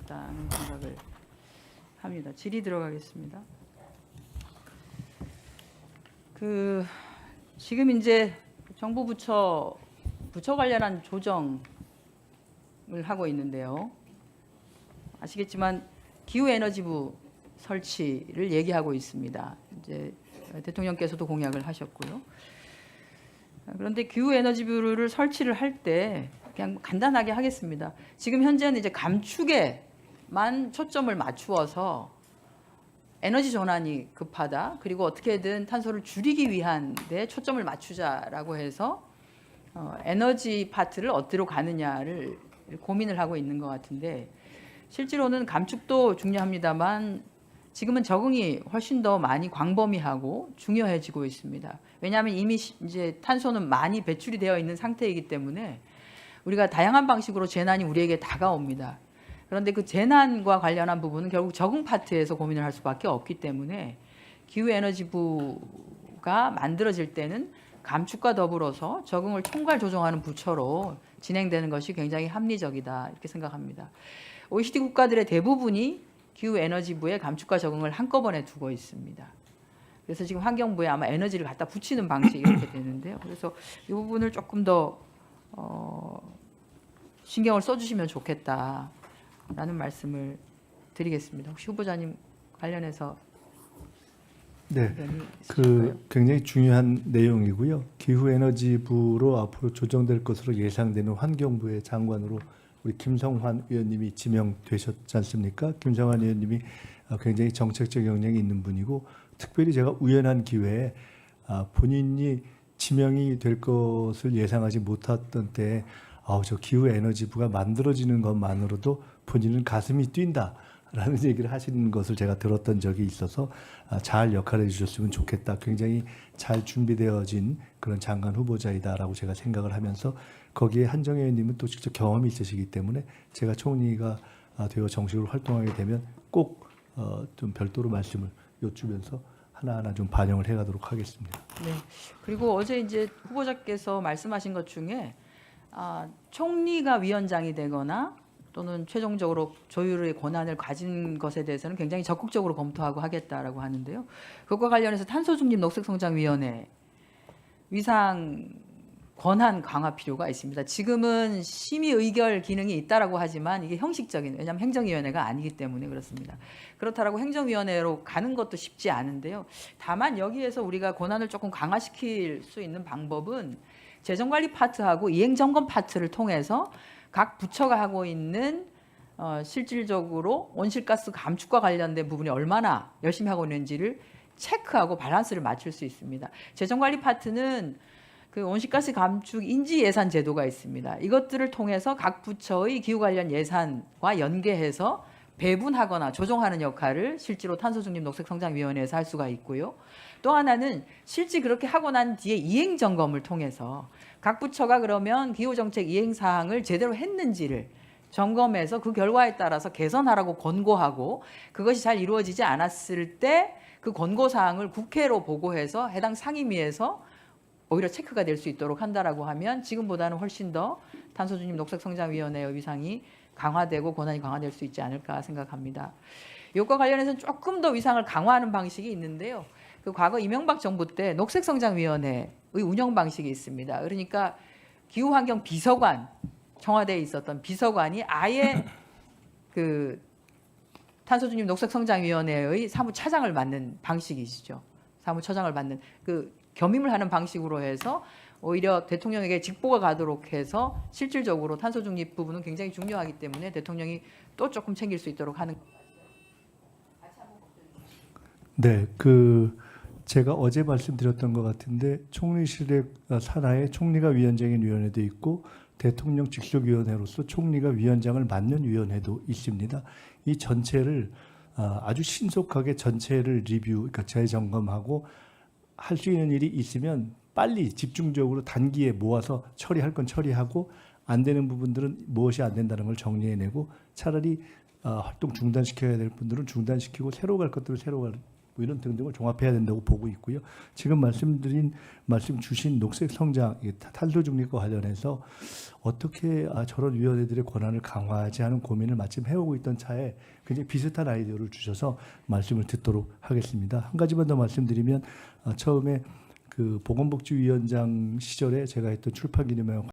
있었다는 생각을 합니다. 질의 들어가겠습니다. 지금 이제 정부 부처 관련한 조정을 하고 있는데요. 아시겠지만 기후에너지부 설치를 얘기하고 있습니다. 이제 대통령께서도 공약을 하셨고요. 그런데 기후에너지부를 설치를 할 때 그냥 간단하게 하겠습니다. 지금 현재는 이제 감축에만 초점을 맞추어서 에너지 전환이 급하다. 그리고 어떻게든 탄소를 줄이기 위한 데 초점을 맞추자라고 해서 에너지 파트를 어디로 가느냐를 고민을 하고 있는 것 같은데, 실제로는 감축도 중요합니다만 지금은 적응이 훨씬 더 많이 광범위하고 중요해지고 있습니다. 왜냐하면 이미 이제 탄소는 많이 배출이 되어 있는 상태이기 때문에 우리가 다양한 방식으로 재난이 우리에게 다가옵니다. 그런데 그 재난과 관련한 부분은 결국 적응 파트에서 고민을 할 수밖에 없기 때문에 기후에너지부가 만들어질 때는 감축과 더불어서 적응을 총괄 조정하는 부처로 진행되는 것이 굉장히 합리적이다, 이렇게 생각합니다. OECD 국가들의 대부분이 기후에너지부에 감축과 적응을 한꺼번에 두고 있습니다. 그래서 지금 환경부에 아마 에너지를 갖다 붙이는 방식이 이렇게 되는데요. 그래서 이 부분을 조금 더 신경을 써주시면 좋겠다라는 말씀을 드리겠습니다. 혹시 후보자님 관련해서 네, 굉장히 중요한 내용이고요. 기후에너지부로 앞으로 조정될 것으로 예상되는 환경부의 장관으로 우리 김성환 의원님이 지명되셨지 않습니까? 김성환 의원님이 굉장히 정책적 역량이 있는 분이고, 특별히 제가 우연한 기회에 본인이 지명이 될 것을 예상하지 못했던 때에 저 기후에너지부가 만들어지는 것만으로도 본인은 가슴이 뛴다라는 얘기를 하시는 것을 제가 들었던 적이 있어서 잘 역할해 주셨으면 좋겠다. 굉장히 잘 준비되어진 그런 장관 후보자이다라고 제가 생각을 하면서, 거기에 한정혜 의원님은 또 직접 경험이 있으시기 때문에 제가 총리가 되어 정식으로 활동하게 되면 꼭 좀 별도로 말씀을 여쭈면서 하나하나 좀 반영을 해가도록 하겠습니다. 네. 그리고 어제 이제 후보자께서 말씀하신 것 중에 총리가 위원장이 되거나 또는 최종적으로 조율의 권한을 가진 것에 대해서는 굉장히 적극적으로 검토하고 하겠다라고 하는데요. 그것과 관련해서 탄소중립 녹색성장위원회 위상 권한 강화 필요가 있습니다. 지금은 심의 의결 기능이 있다라고 하지만 이게 형식적인, 왜냐하면 행정위원회가 아니기 때문에 그렇습니다. 그렇다라고 행정위원회로 가는 것도 쉽지 않은데요. 다만 여기에서 우리가 권한을 조금 강화시킬 수 있는 방법은 재정관리 파트하고 이행점검 파트를 통해서 각 부처가 하고 있는 실질적으로 온실가스 감축과 관련된 부분이 얼마나 열심히 하고 있는지를 체크하고 밸런스를 맞출 수 있습니다. 재정관리 파트는 그 온실가스 감축 인지 예산 제도가 있습니다. 이것들을 통해서 각 부처의 기후 관련 예산과 연계해서 배분하거나 조정하는 역할을 실제로 탄소중립 녹색성장위원회에서 할 수가 있고요. 또 하나는 실제 그렇게 하고 난 뒤에 이행 점검을 통해서 각 부처가 그러면 기후정책 이행 사항을 제대로 했는지를 점검해서 그 결과에 따라서 개선하라고 권고하고, 그것이 잘 이루어지지 않았을 때 그 권고 사항을 국회로 보고해서 해당 상임위에서 오히려 체크가 될 수 있도록 한다라고 하면 지금보다는 훨씬 더 탄소중립 녹색성장위원회의 위상이 강화되고 권한이 강화될 수 있지 않을까 생각합니다. 이것과 관련해서는 조금 더 위상을 강화하는 방식이 있는데요. 그 과거 이명박 정부 때 녹색성장위원회의 운영 방식이 있습니다. 그러니까 기후환경 비서관, 청와대에 있었던 비서관이 아예 그 탄소중립 녹색성장위원회의 사무차장을 맡는 방식이시죠. 사무처장을 맡는 그 겸임을 하는 방식으로 해서 오히려 대통령에게 직보가 가도록 해서 실질적으로 탄소중립 부분은 굉장히 중요하기 때문에 대통령이 또 조금 챙길 수 있도록 하는. 네, 제가 어제 말씀드렸던 것 같은데, 총리실의 산하에 총리가 위원장인 위원회도 있고 대통령 직속위원회로서 총리가 위원장을 맡는 위원회도 있습니다. 이 전체를 아주 신속하게 전체를 리뷰, 그러니까 재점검하고 할 수 있는 일이 있으면 빨리 집중적으로 단기에 모아서 처리할 건 처리하고, 안 되는 부분들은 무엇이 안 된다는 걸 정리해내고, 차라리 활동 중단시켜야 될 분들은 중단시키고 새로 갈 것들을 새로 뭐 이런 등등을 종합해야 된다고 보고 있고요. 지금 말씀 주신 녹색 성장, 탄소 중립과 관련해서 어떻게 저런 위원회들의 권한을 강화하지 하는 고민을 마침 해오고 있던 차에 굉장히 비슷한 아이디어를 주셔서 말씀을 듣도록 하겠습니다. 한 가지만 더 말씀드리면 처음에 그 보건복지위원장 시절에 제가 했던 출판기념회